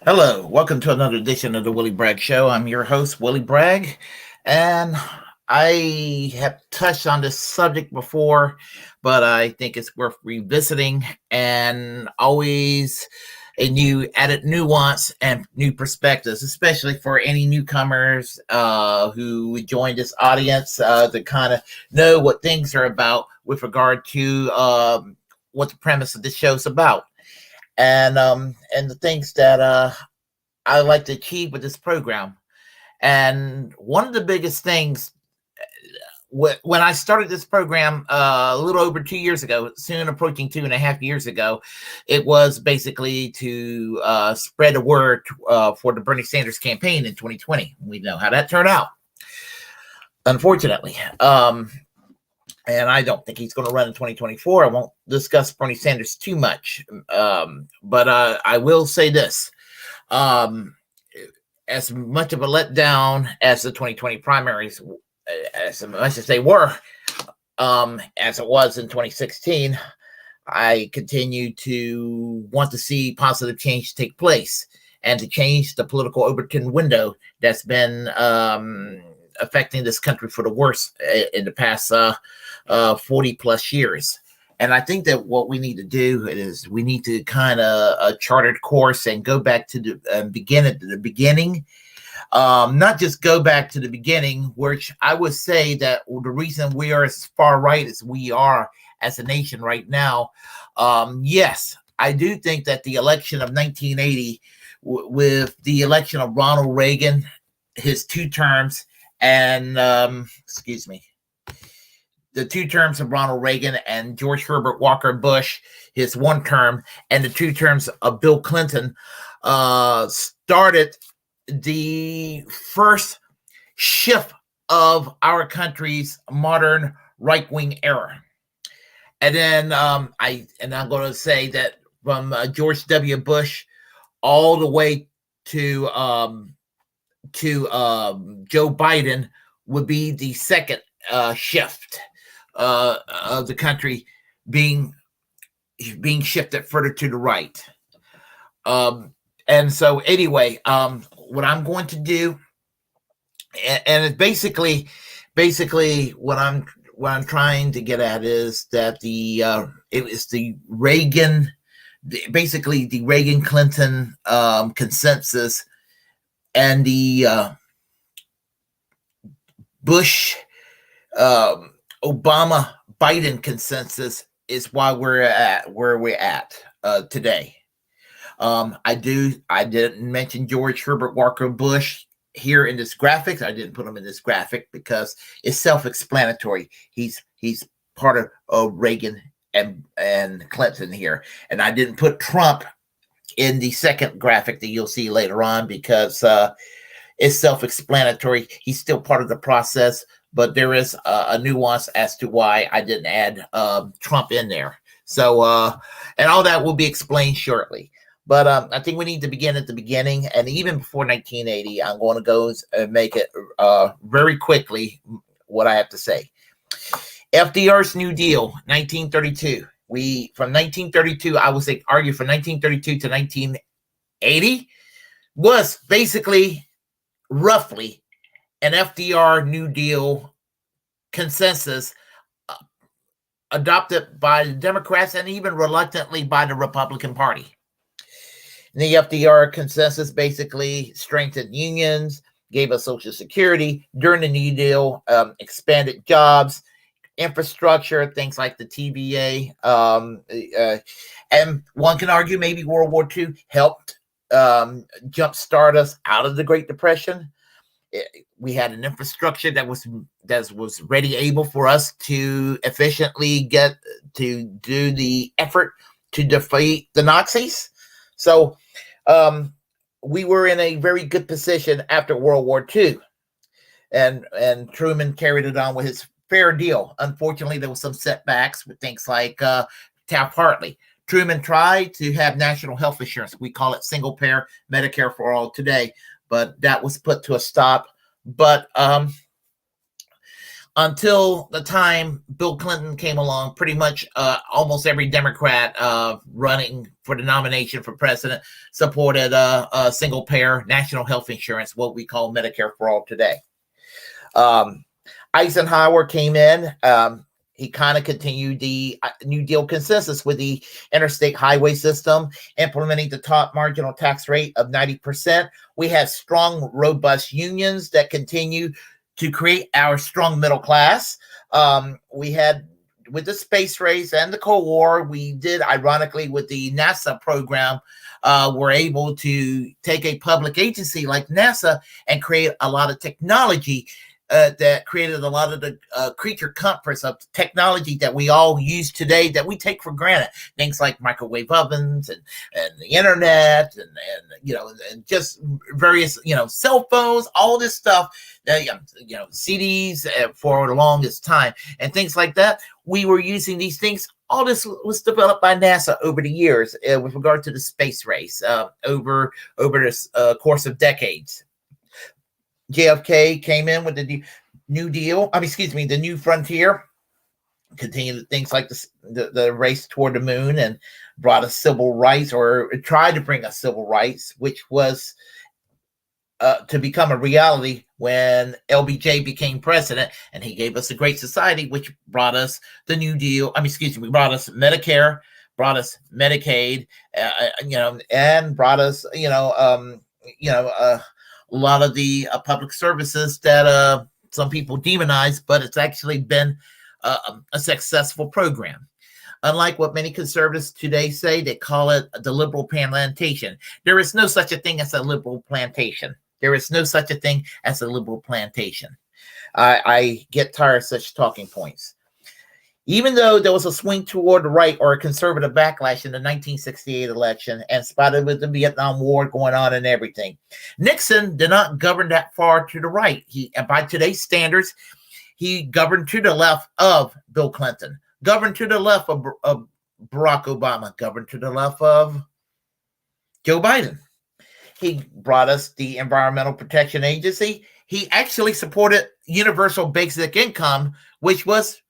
Hello, welcome to another edition of the Willie Bragg Show. I'm your host, Willie Bragg, and I have touched on this subject before, but I think it's worth revisiting, and always a new added nuance and new perspectives, especially for any newcomers who join this audience to kind of know what things are about with regard to what the premise of this show is about. And the things that I like to achieve with this program. And one of the biggest things when I started this program a little over 2 years ago, soon approaching 2.5 years ago, it was basically to spread the word for the Bernie Sanders campaign in 2020. We know how that turned out, unfortunately. And I don't think he's going to run in 2024. I won't discuss Bernie Sanders too much. But I will say this. As much of a letdown as the 2020 primaries, as much as they were, as it was in 2016, I continue to want to see positive change take place and to change the political Overton window that's been affecting this country for the worse in the past 40 plus years. And I think that what we need to do is we need to kind of charted course and go back to the beginning. Not just go back to the beginning, which I would say that the reason we are as far right as we are as a nation right now, yes, I do think that the election of 1980 with the election of Ronald Reagan, his 2 terms, and the 2 terms of Ronald Reagan and George Herbert Walker Bush, his 1 term, and the 2 terms of Bill Clinton started the first shift of our country's modern right-wing era. And then I'm going to say that from George W. Bush all the way to Joe Biden would be the second shift of the country being shifted further to the right. And so anyway, what I'm going to do, and it's basically what I'm trying to get at is that it was the Reagan, basically the Reagan Clinton consensus and the Bush Obama Biden consensus is why we're at where we're at today. I didn't mention George Herbert Walker Bush here in this graphic. I didn't put him in this graphic because it's self-explanatory. He's part of Reagan and Clinton here. And I didn't put Trump in the second graphic that you'll see later on because it's self-explanatory. He's still part of the process, but there is a nuance as to why I didn't add Trump in there. So, and all that will be explained shortly. But I think we need to begin at the beginning. And even before 1980, I'm going to go and make it very quickly what I have to say. FDR's New Deal, 1932. From 1932, I would say argue from 1932 to 1980 was basically roughly an FDR New Deal consensus adopted by the Democrats and even reluctantly by the Republican Party. The FDR consensus basically strengthened unions, gave us Social Security during the New Deal, expanded jobs, infrastructure, things like the TVA. And one can argue maybe World War II helped jumpstart us out of the Great Depression. We had an infrastructure that was ready, able for us to efficiently get to do the effort to defeat the Nazis. So we were in a very good position after World War II, and Truman carried it on with his fair deal. Unfortunately, there were some setbacks with things like Taft-Hartley. Truman tried to have national health insurance. We call it single payer Medicare for all today, but that was put to a stop. But until the time Bill Clinton came along, pretty much almost every Democrat running for the nomination for president supported a single payer national health insurance, what we call Medicare for all today. Eisenhower came in. He kind of continued the New Deal consensus with the interstate highway system, implementing the top marginal tax rate of 90%. We had strong, robust unions that continue to create our strong middle class. We had, with the space race and the Cold War, we did, ironically, with the NASA program, we're able to take a public agency like NASA and create a lot of technology that created a lot of the creature comforts of technology that we all use today that we take for granted. Things like microwave ovens and the internet and just various, cell phones, all this stuff, CDs for the longest time and things like that. We were using these things. All this was developed by NASA over the years with regard to the space race over this course of decades. JFK came in with the New Deal. The New Frontier. continued things like the race toward the moon, and brought us civil rights, or tried to bring us civil rights, which was to become a reality when LBJ became president, and he gave us a great society, which brought us the New Deal. Brought us Medicare, brought us Medicaid, and brought us, a lot of the public services that some people demonize, but it's actually been a successful program. Unlike what many conservatives today say, they call it the liberal plantation. There is no such a thing as a liberal plantation. There is no such a thing as a liberal plantation. I get tired of such talking points. Even though there was a swing toward the right, or a conservative backlash in the 1968 election, and spotted with the Vietnam War going on and everything, Nixon did not govern that far to the right. And by today's standards, he governed to the left of Bill Clinton, governed to the left of Barack Obama, governed to the left of Joe Biden. He brought us the Environmental Protection Agency. He actually supported universal basic income, which was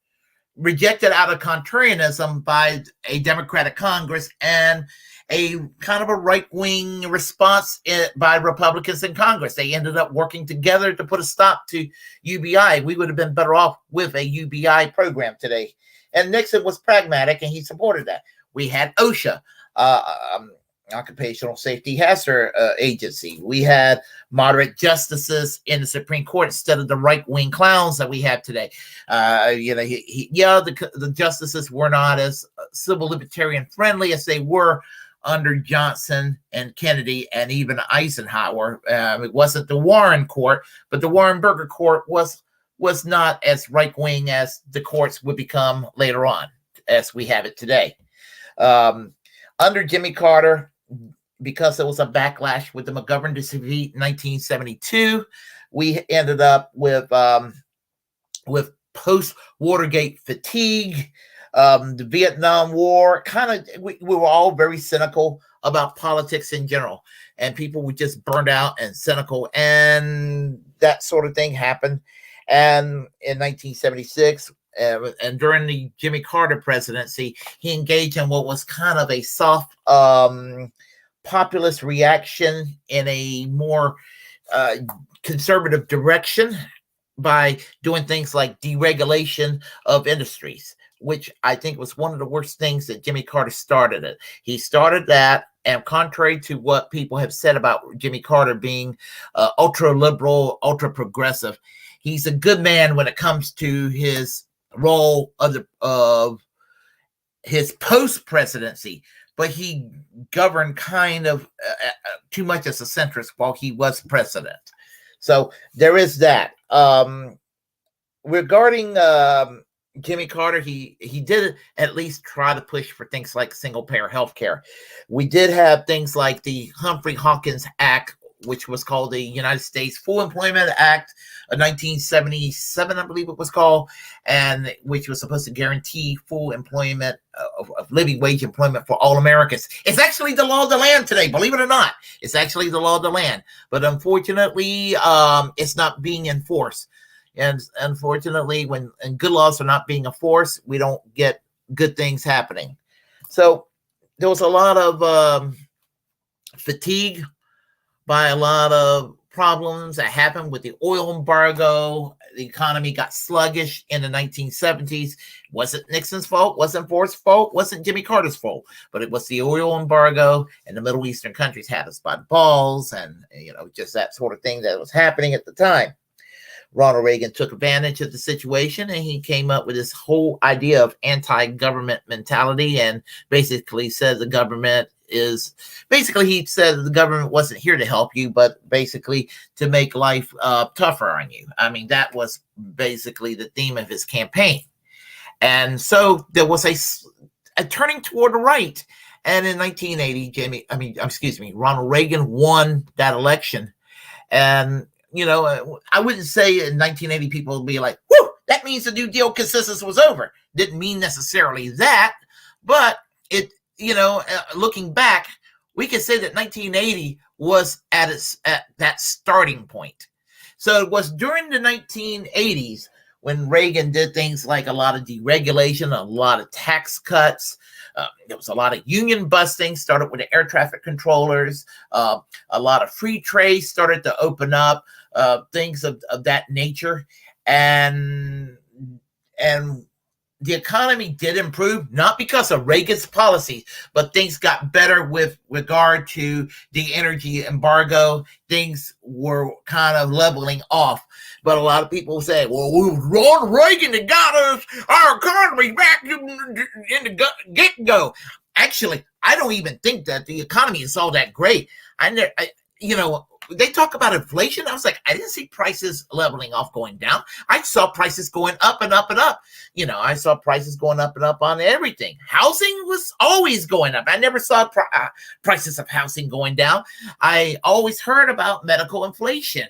rejected out of contrarianism by a Democratic Congress and a kind of a right-wing response by Republicans in Congress. They ended up working together to put a stop to UBI. We would have been better off with a UBI program today. And Nixon was pragmatic, and he supported that. We had OSHA, Occupational Safety Hazard Agency. We had moderate justices in the Supreme Court instead of the right-wing clowns that we have today. The justices were not as civil libertarian friendly as they were under Johnson and Kennedy and even Eisenhower. It wasn't the Warren Court, but the Warren Burger Court was not as right-wing as the courts would become later on, as we have it today. Under Jimmy Carter, because there was a backlash with the McGovern defeat in 1972, we ended up with post-Watergate fatigue, the Vietnam War. We were all very cynical about politics in general, and people were just burned out and cynical, and that sort of thing happened. And in 1976, and during the Jimmy Carter presidency, he engaged in what was kind of a soft populist reaction in a more conservative direction by doing things like deregulation of industries, which I think was one of the worst things that Jimmy Carter started it. He started that, and contrary to what people have said about Jimmy Carter being ultra-liberal, ultra-progressive, he's a good man when it comes to his role of his post-presidency, but he governed kind of too much as a centrist while he was president. So there is that. Regarding Jimmy Carter, he did at least try to push for things like single-payer health care. We did have things like the Humphrey-Hawkins Act, which was called the United States Full Employment Act of 1977, I believe it was called, and which was supposed to guarantee full employment of living wage employment for all Americans. It's actually the law of the land today, believe it or not. It's actually the law of the land. But unfortunately, it's not being enforced. And unfortunately, when good laws are not being enforced, we don't get good things happening. So there was a lot of fatigue by a lot of problems that happened with the oil embargo. The economy got sluggish in the 1970s. Wasn't Nixon's fault, wasn't Ford's fault, wasn't Jimmy Carter's fault, but it was the oil embargo, and the Middle Eastern countries had us by the balls, and just that sort of thing that was happening at the time. Ronald Reagan took advantage of the situation, and he came up with this whole idea of anti-government mentality, and basically said the government he said the government wasn't here to help you, but basically to make life tougher on you. I mean, that was basically the theme of his campaign. And so there was a turning toward the right. And in 1980, Ronald Reagan won that election. And, I wouldn't say in 1980 people would be like, whoo, that means the New Deal consensus was over. Didn't mean necessarily that, but it, looking back, we could say that 1980 was at that starting point. So it was during the 1980s when Reagan did things like a lot of deregulation, a lot of tax cuts. There was a lot of union busting, started with the air traffic controllers. A lot of free trade started to open up, things of that nature. And the economy did improve, not because of Reagan's policies, but things got better with regard to the energy embargo. Things were kind of leveling off. But a lot of people say, well, it was Ronald Reagan that got us our economy back in the get-go. Actually, I don't even think that the economy is all that great. They talk about inflation. I was like, I didn't see prices leveling off, going down. I saw prices going up and up and up. I saw prices going up and up on everything. Housing was always going up. I never saw prices of housing going down. I always heard about medical inflation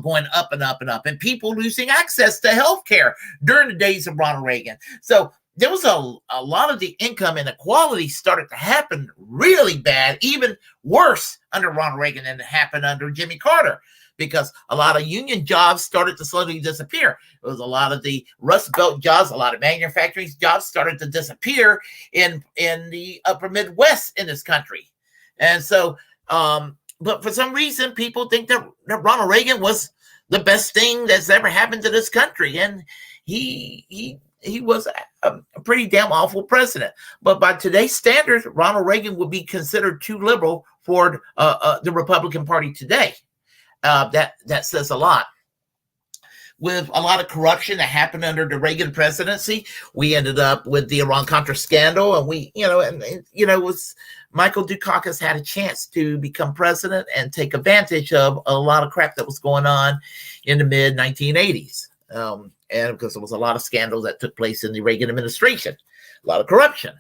going up and up and up, and people losing access to health care during the days of Ronald Reagan. So there was a lot of the income inequality started to happen really bad, even worse under Ronald Reagan than it happened under Jimmy Carter, because a lot of union jobs started to slowly disappear. It was a lot of the Rust Belt jobs, a lot of manufacturing jobs started to disappear in the upper Midwest in this country. And so, but for some reason, people think that Ronald Reagan was the best thing that's ever happened to this country. And he was a pretty damn awful president. But by today's standards, Ronald Reagan would be considered too liberal for the Republican Party today. That says a lot. With a lot of corruption that happened under the Reagan presidency, we ended up with the Iran-Contra scandal, and it was Michael Dukakis had a chance to become president and take advantage of a lot of crap that was going on in the mid-1980s. And because there was a lot of scandals that took place in the Reagan administration, a lot of corruption.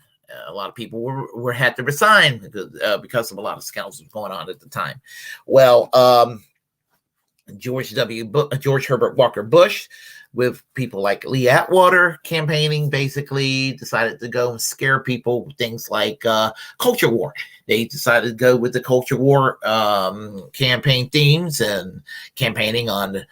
A lot of people were had to resign because of a lot of scandals that was going on at the time. Well, George Herbert Walker Bush, with people like Lee Atwater campaigning, basically decided to go and scare people with things like culture war. They decided to go with the culture war campaign themes and campaigning on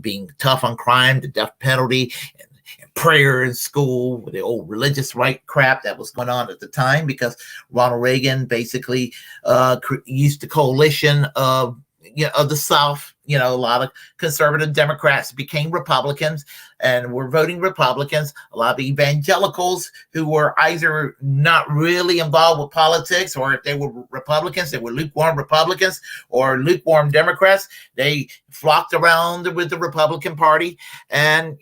being tough on crime, the death penalty, and prayer in school, the old religious right crap that was going on at the time, because Ronald Reagan basically used the coalition of the South. A lot of conservative Democrats became Republicans and were voting Republicans. A lot of evangelicals who were either not really involved with politics, or if they were Republicans, they were lukewarm Republicans or lukewarm Democrats. They flocked around with the Republican Party, and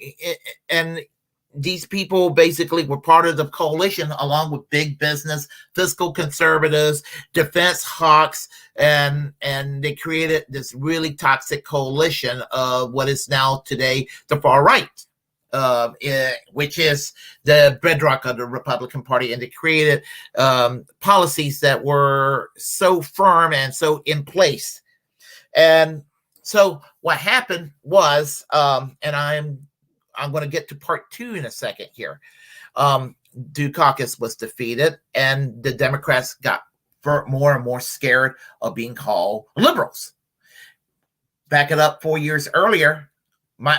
these people basically were part of the coalition, along with big business, fiscal conservatives, defense hawks, and they created this really toxic coalition of what is now today the far right, which is the bedrock of the Republican Party. And they created policies that were so firm and so in place. And so what happened was, and I'm going to get to part two in a second here. Dukakis was defeated, and the Democrats got more and more scared of being called liberals. Back it up 4 years earlier,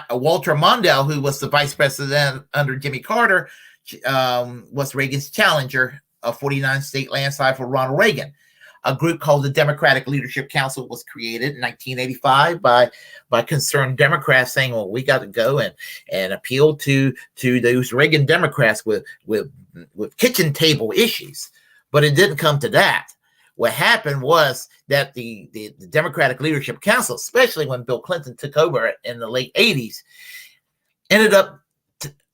Walter Mondale, who was the vice president under Jimmy Carter, was Reagan's challenger, a 49-state landslide for Ronald Reagan. A group called the Democratic Leadership Council was created in 1985 by concerned Democrats, saying, well, we got to go and appeal to those Reagan Democrats with kitchen table issues. But it didn't come to that. What happened was that the Democratic Leadership Council, especially when Bill Clinton took over in the late 80s, ended up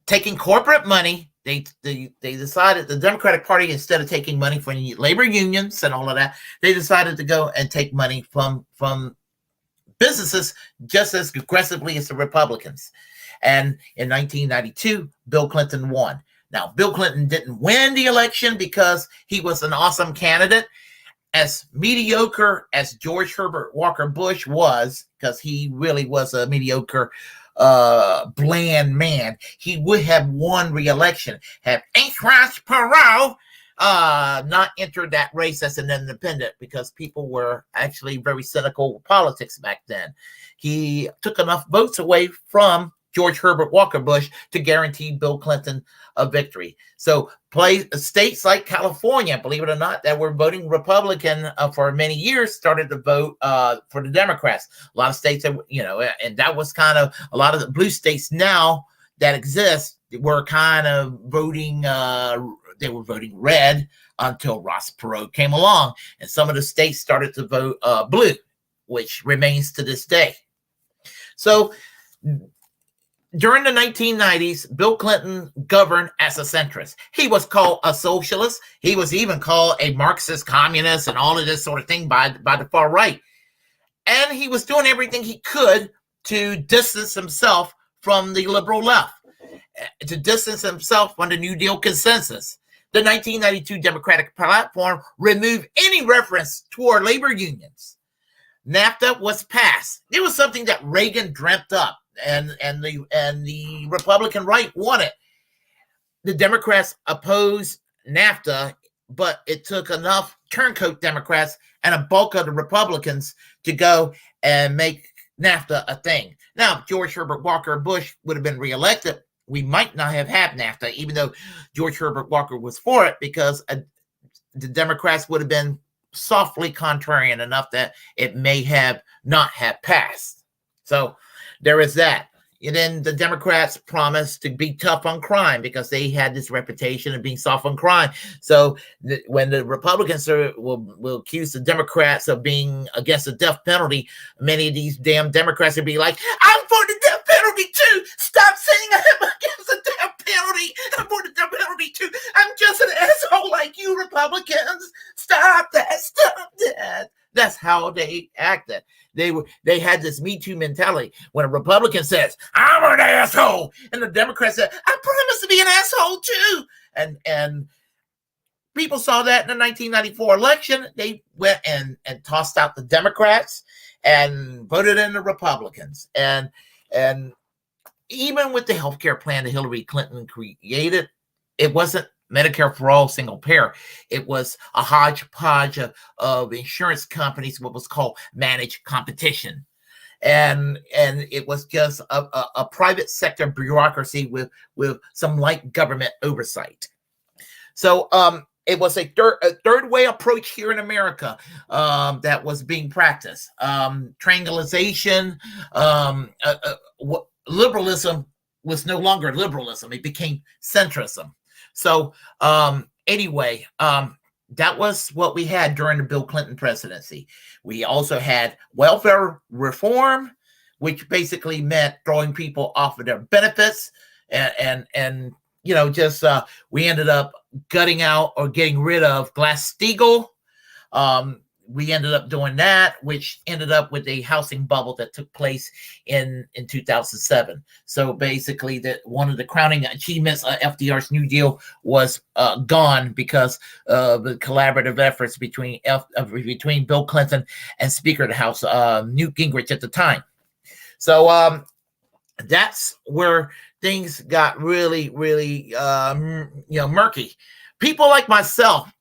taking corporate money. They decided, the Democratic Party, instead of taking money from labor unions and all of that, they decided to go and take money from businesses just as aggressively as the Republicans. And in 1992, Bill Clinton won. Now, Bill Clinton didn't win the election because he was an awesome candidate. As mediocre as George Herbert Walker Bush was, because he really was a mediocre bland man, he would have won re-election had H. Ross Perot not entered that race as an independent, because people were actually very cynical with politics back then. He took enough votes away from George Herbert Walker Bush to guarantee Bill Clinton a victory. So states like California, believe it or not, that were voting Republican for many years started to vote for the Democrats. A lot of states, and that was kind of a lot of the blue states now that exist were kind of voting, they were voting red until Ross Perot came along. And some of the states started to vote blue, which remains to this day. So during the 1990s, Bill Clinton governed as a centrist. He was called a socialist. He was even called a Marxist communist and all of this sort of thing by the far right. And he was doing everything he could to distance himself from the liberal left, to distance himself from the New Deal consensus. The 1992 Democratic platform removed any reference toward labor unions. NAFTA was passed. It was something that Reagan dreamt up, and the Republican right wanted. The Democrats opposed NAFTA, but it took enough turncoat Democrats and a bulk of the Republicans to go and make NAFTA a thing. Now, if George Herbert Walker Bush would have been reelected, we might not have had NAFTA, even though George Herbert Walker was for it, because the Democrats would have been softly contrarian enough that it may have not have passed. So there is that. And then the Democrats promised to be tough on crime because they had this reputation of being soft on crime. So when the Republicans will accuse the Democrats of being against the death penalty, many of these damn Democrats will be like, I'm for the death penalty too. Stop saying I'm against the death penalty. I'm for the death penalty too. I'm just an asshole like you Republicans. Stop that. Stop that. That's how they acted. They had this Me Too mentality. When a Republican says, I'm an asshole, and the Democrat said, I promise to be an asshole too. And people saw that in the 1994 election. They went and tossed out the Democrats and voted in the Republicans. And even with the health care plan that Hillary Clinton created, it wasn't Medicare for all, single payer. It was a hodgepodge of insurance companies, what was called managed competition. And it was just a private sector bureaucracy with some light government oversight. So it was a third way approach here in America that was being practiced. Triangulation, liberalism was no longer liberalism. It became centrism. So anyway, that was what we had during the Bill Clinton presidency. We also had welfare reform, which basically meant throwing people off of their benefits, and we ended up gutting out or getting rid of Glass-Steagall. We ended up doing that, which ended up with a housing bubble that took place in 2007. So basically, one of the crowning achievements of FDR's New Deal was gone because of the collaborative efforts between Bill Clinton and Speaker of the House, Newt Gingrich at the time. So that's where things got really, really, murky. People like myself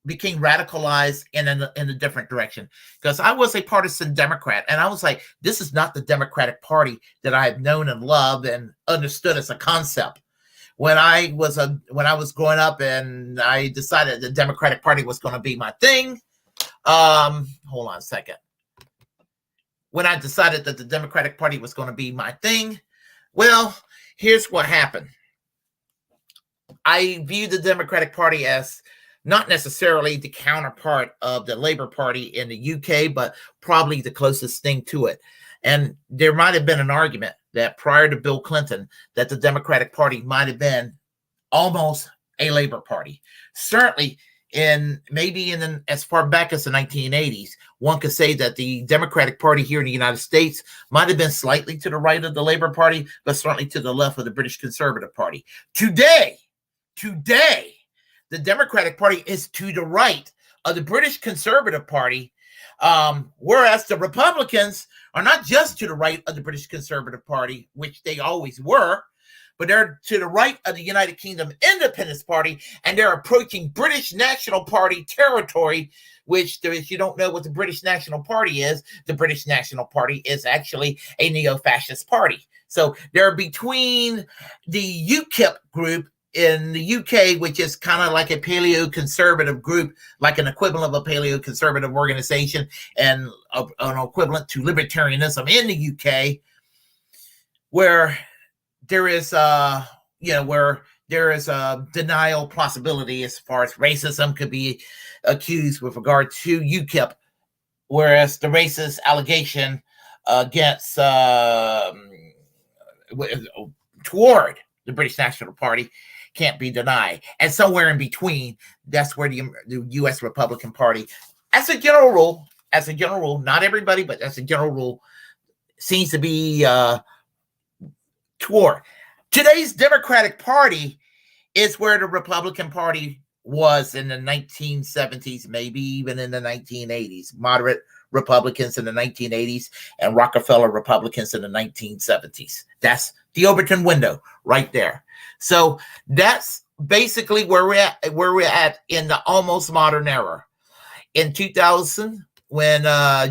became radicalized in a different direction, because I was a partisan Democrat, and I was like, this is not the Democratic Party that I have known and loved and understood as a concept. When I was growing up and I decided the Democratic Party was going to be my thing, hold on a second. When I decided that the Democratic Party was going to be my thing, well, here's what happened. I viewed the Democratic Party as not necessarily the counterpart of the Labour Party in the UK, but probably the closest thing to it. And there might have been an argument that prior to Bill Clinton, that the Democratic Party might have been almost a Labour Party. Certainly, as far back as the 1980s, one could say that the Democratic Party here in the United States might have been slightly to the right of the Labour Party, but certainly to the left of the British Conservative Party. Today, the Democratic Party is to the right of the British Conservative Party, whereas the Republicans are not just to the right of the British Conservative Party, which they always were, but they're to the right of the United Kingdom Independence Party, and they're approaching British National Party territory, which, if you don't know what the British National Party is, the British National Party is actually a neo-fascist party. So they're between the UKIP group in the UK, which is kind of like a paleo-conservative group, like an equivalent of a paleo-conservative organization, and an equivalent to libertarianism in the UK, where there is a denial possibility as far as racism could be accused with regard to UKIP, whereas the racist allegation against toward the British National Party can't be denied. And somewhere in between, that's where the U.S. Republican Party, as a general rule, not everybody, but as a general rule, seems to be toward. Today's Democratic Party is where the Republican Party was in the 1970s, maybe even in the 1980s. Moderate Republicans in the 1980s and Rockefeller Republicans in the 1970s. That's the Overton window right there. So that's basically where we're at in the almost modern era. In 2000, when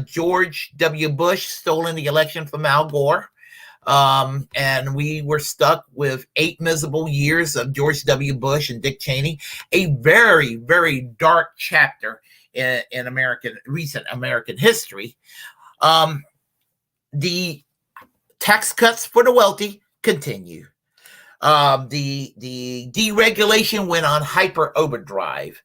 George W. Bush stole the election from Al Gore, and we were stuck with 8 miserable years of George W. Bush and Dick Cheney, a very, very dark chapter in recent American history. The tax cuts for the wealthy continue. The deregulation went on hyper overdrive.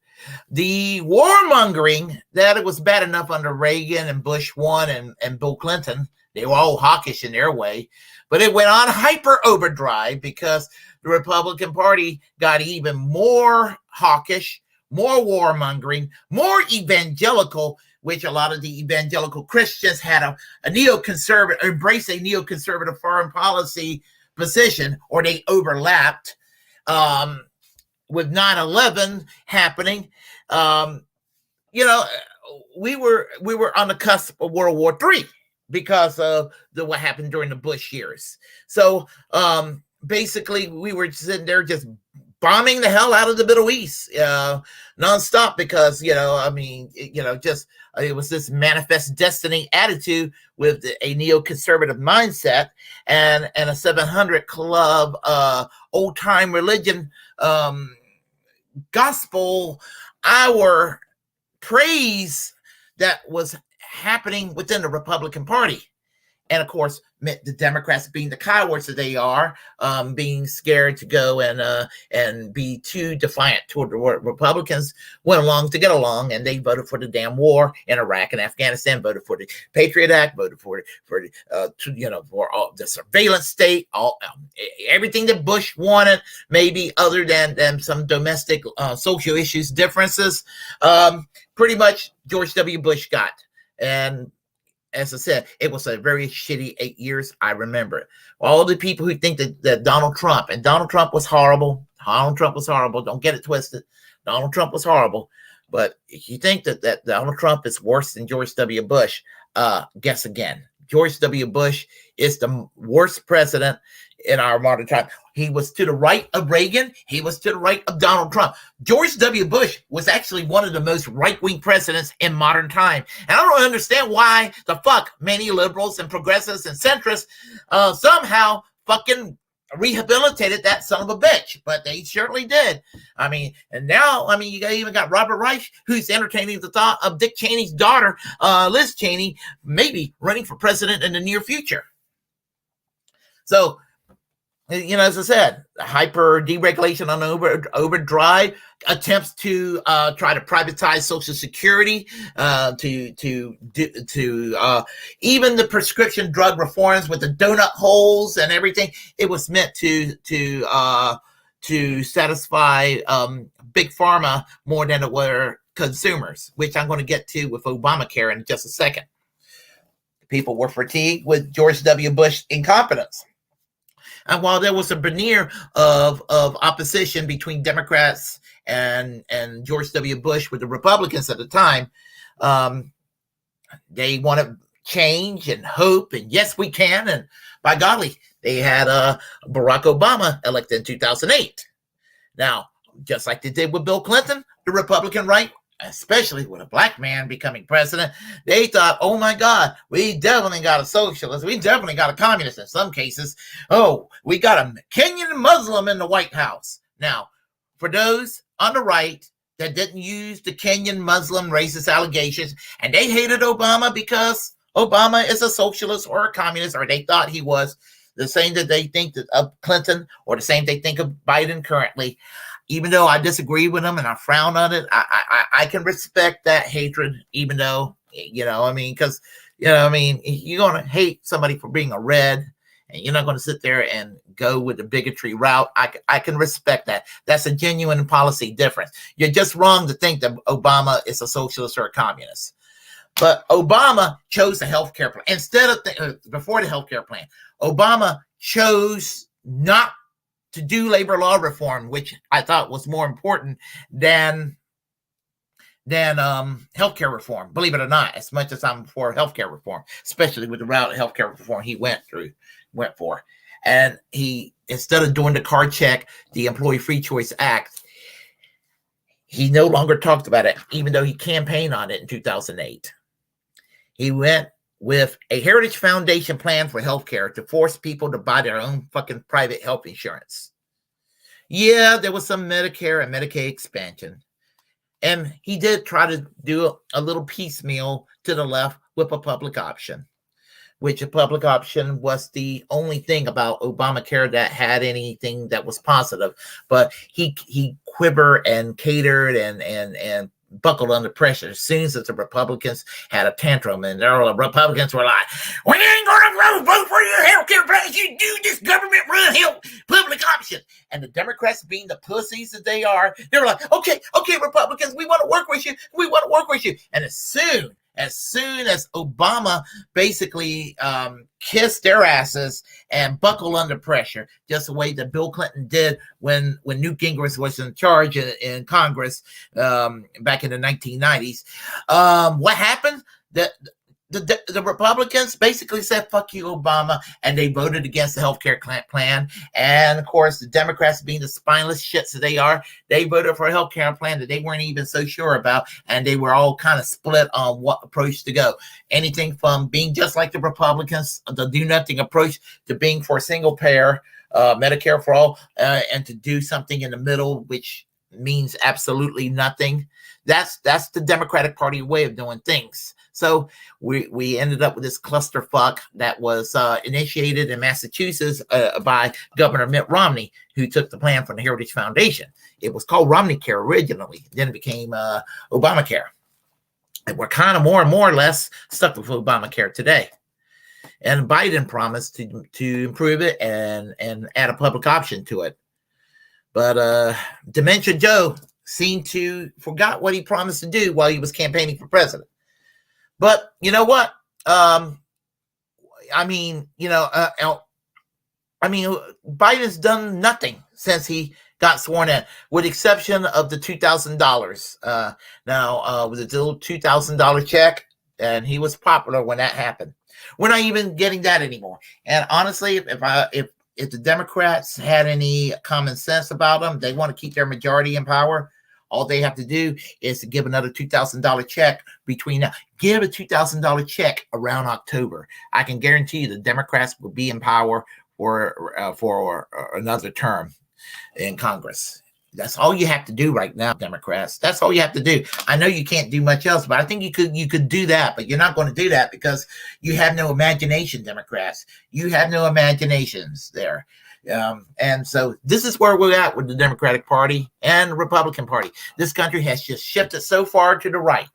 The warmongering, that it was bad enough under Reagan and Bush 1 and Bill Clinton. They were all hawkish in their way, but it went on hyper overdrive because the Republican Party got even more hawkish, more warmongering, more evangelical, which a lot of the evangelical Christians had a neoconservative, embrace a neoconservative foreign policy position, or they overlapped. With 9/11 happening, we were on the cusp of World War III because of what happened during the Bush years. So basically, we were sitting there just bombing the hell out of the Middle East nonstop because, it was this manifest destiny attitude with a neoconservative mindset and a 700 Club old time religion gospel hour praise that was happening within the Republican Party. And of course, the Democrats, being the cowards that they are, being scared to go and be too defiant toward the Republicans, went along to get along, and they voted for the damn war in Iraq and Afghanistan, voted for the Patriot Act, voted for all the surveillance state, everything that Bush wanted, maybe other than some domestic social issues differences. Pretty much George W. Bush got. And as I said, it was a very shitty 8 years. I remember it. All the people who think that Donald Trump was horrible. Donald Trump was horrible. Don't get it twisted. Donald Trump was horrible. But if you think that Donald Trump is worse than George W. Bush, guess again. George W. Bush is the worst president in our modern time. He was to the right of Reagan. He was to the right of Donald Trump. George W. Bush was actually one of the most right-wing presidents in modern time. And I don't understand why the fuck many liberals and progressives and centrists somehow fucking rehabilitated that son of a bitch. But they certainly did. And now, you even got Robert Reich, who's entertaining the thought of Dick Cheney's daughter, Liz Cheney, maybe running for president in the near future. So, as I said, hyper deregulation on overdrive, attempts to try to privatize Social Security, to even the prescription drug reforms with the donut holes and everything. It was meant to satisfy big pharma more than it were consumers, which I'm going to get to with Obamacare in just a second. People were fatigued with George W. Bush incompetence. And while there was a veneer of opposition between Democrats and George W. Bush with the Republicans at the time, they wanted change and hope and yes, we can. And by golly, they had Barack Obama elected in 2008. Now, just like they did with Bill Clinton, the Republican right especially with a black man becoming president, they thought, oh my God, we definitely got a socialist. We definitely got a communist in some cases. Oh, we got a Kenyan Muslim in the White House. Now, for those on the right that didn't use the Kenyan Muslim racist allegations, and they hated Obama because Obama is a socialist or a communist, or they thought he was, the same that they think of Clinton, or the same they think of Biden currently. Even though I disagree with them and I frown on it, I can respect that hatred, even though, because, you're going to hate somebody for being a red, and you're not going to sit there and go with the bigotry route. I can respect that. That's a genuine policy difference. You're just wrong to think that Obama is a socialist or a communist. But Obama chose the healthcare plan. Instead of before the healthcare plan, Obama chose not to do labor law reform, which I thought was more important than healthcare reform. Believe it or not, as much as I'm for healthcare reform, especially with the route of healthcare reform he went for. And he, instead of doing the card check, the Employee Free Choice Act, he no longer talked about it, even though he campaigned on it in 2008. He went with a Heritage Foundation plan for healthcare to force people to buy their own fucking private health insurance. Yeah, there was some Medicare and Medicaid expansion. And he did try to do a little piecemeal to the left with a public option, which a public option was the only thing about Obamacare that had anything that was positive. But he quivered and catered and buckled under pressure as soon as the Republicans had a tantrum, and the Republicans were like, we ain't gonna vote for your health care plan. You do this government run health public option. And the Democrats, being the pussies that they are, they were like, okay, Republicans, we want to work with you. And as soon as Obama basically kissed their asses and buckled under pressure, just the way that Bill Clinton did when Newt Gingrich was in charge in Congress back in the 1990s. What happened? The Republicans basically said, fuck you, Obama, and they voted against the healthcare plan. And, of course, the Democrats, being the spineless shits that they are, they voted for a healthcare plan that they weren't even so sure about, and they were all kind of split on what approach to go. Anything from being just like the Republicans, the do-nothing approach, to being for a single-payer Medicare for all, and to do something in the middle, which means absolutely nothing. That's the Democratic Party way of doing things. So we ended up with this clusterfuck that was initiated in Massachusetts by Governor Mitt Romney, who took the plan from the Heritage Foundation. It was called Romneycare originally. Then it became Obamacare. And we're kind of more and more or less stuck with Obamacare today. And Biden promised to improve it and add a public option to it. But Dementia Joe seemed to forgot what he promised to do while he was campaigning for president. But you know what? Biden's done nothing since he got sworn in, with the exception of the $2,000. With a little $2,000 check, and he was popular when that happened. We're not even getting that anymore. And honestly, if the Democrats had any common sense about them, they want to keep their majority in power. All they have to do is to give another $2,000 check between now. Give a $2,000 check around October. I can guarantee you the Democrats will be in power for another term in Congress. That's all you have to do right now, Democrats. That's all you have to do. I know you can't do much else, but I think you could do that. But you're not going to do that because you have no imagination, Democrats. You have no imaginations there. And so this is where we're at with the Democratic Party and the Republican Party. This country has just shifted so far to the right,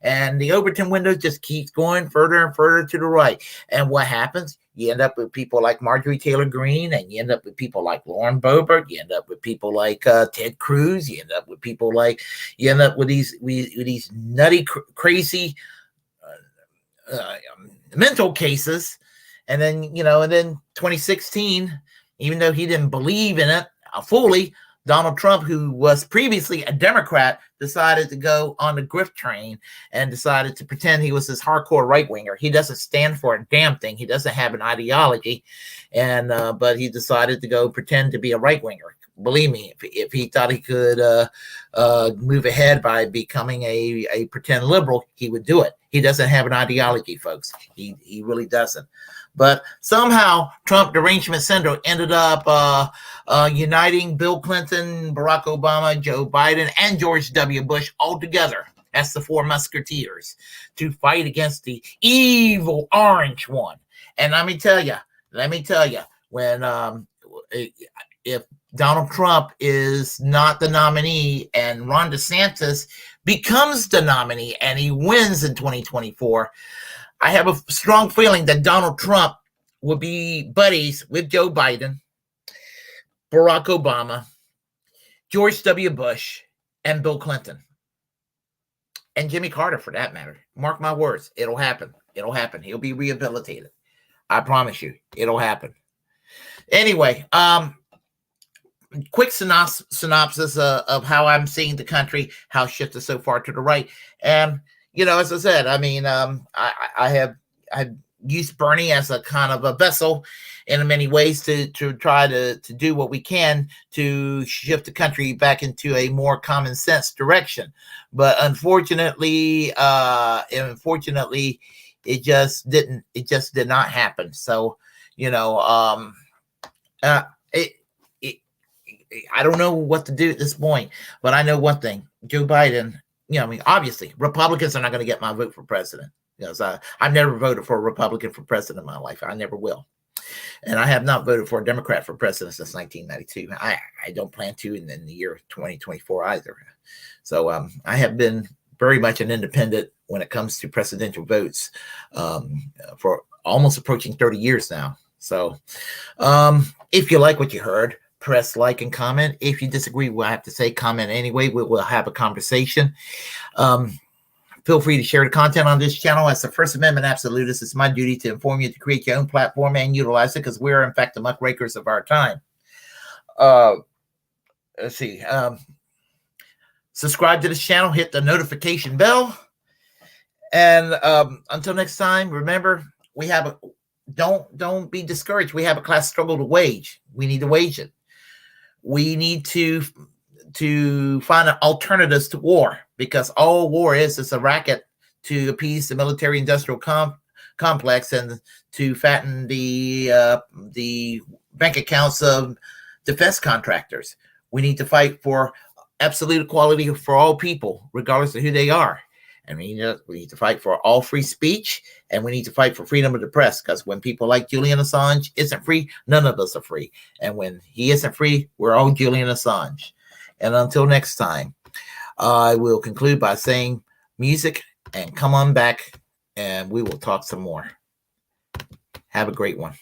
and the Overton window just keeps going further and further to the right. And what happens? You end up with people like Marjorie Taylor Greene, and you end up with people like Lauren Boebert. You end up with people like Ted Cruz. You end up with these nutty, crazy mental cases. And then 2016. Even though he didn't believe in it fully, Donald Trump, who was previously a Democrat, decided to go on the grift train and decided to pretend he was this hardcore right-winger. He doesn't stand for a damn thing. He doesn't have an ideology, but he decided to go pretend to be a right-winger. Believe me, if he thought he could move ahead by becoming a pretend liberal, he would do it. He doesn't have an ideology, folks. He really doesn't. But somehow Trump derangement syndrome ended up uniting Bill Clinton, Barack Obama, Joe Biden, and George W. Bush all together. That's the four musketeers to fight against the evil orange one. And let me tell you, when if Donald Trump is not the nominee and Ron DeSantis becomes the nominee and he wins in 2024, I have a strong feeling that Donald Trump will be buddies with Joe Biden, Barack Obama, George W. Bush, and Bill Clinton. And Jimmy Carter, for that matter. Mark my words, it'll happen. It'll happen. He'll be rehabilitated. I promise you, it'll happen. Anyway, quick synopsis of how I'm seeing the country, how shifted so far to the right. And, as I said, I mean, I used Bernie as a kind of a vessel in many ways to try to do what we can to shift the country back into a more common sense direction. But unfortunately, it just did not happen. So, I don't know what to do at this point, but I know one thing: Joe Biden. Obviously, Republicans are not going to get my vote for president because I've never voted for a Republican for president in my life. I never will, and I have not voted for a Democrat for president since 1992. I don't plan to in the year 2024 either. So I have been very much an independent when it comes to presidential votes for almost approaching 30 years now. So if you like what you heard, press like and comment. If you disagree with what I have to say, comment anyway. We'll have a conversation. Feel free to share the content on this channel. As the First Amendment absolutist, it's my duty to inform you to create your own platform and utilize it because we're, in fact, the muckrakers of our time. Let's see. Subscribe to this channel. Hit the notification bell. And until next time, remember, we have don't be discouraged. We have a class struggle to wage. We need to wage it. We need to find alternatives to war because all war is a racket to appease the military-industrial complex and to fatten the bank accounts of defense contractors. We need to fight for absolute equality for all people, regardless of who they are. And we need to fight for all free speech, and we need to fight for freedom of the press, because when people like Julian Assange isn't free, none of us are free. And when he isn't free, we're all Julian Assange. And until next time, I will conclude by saying music and come on back, and we will talk some more. Have a great one.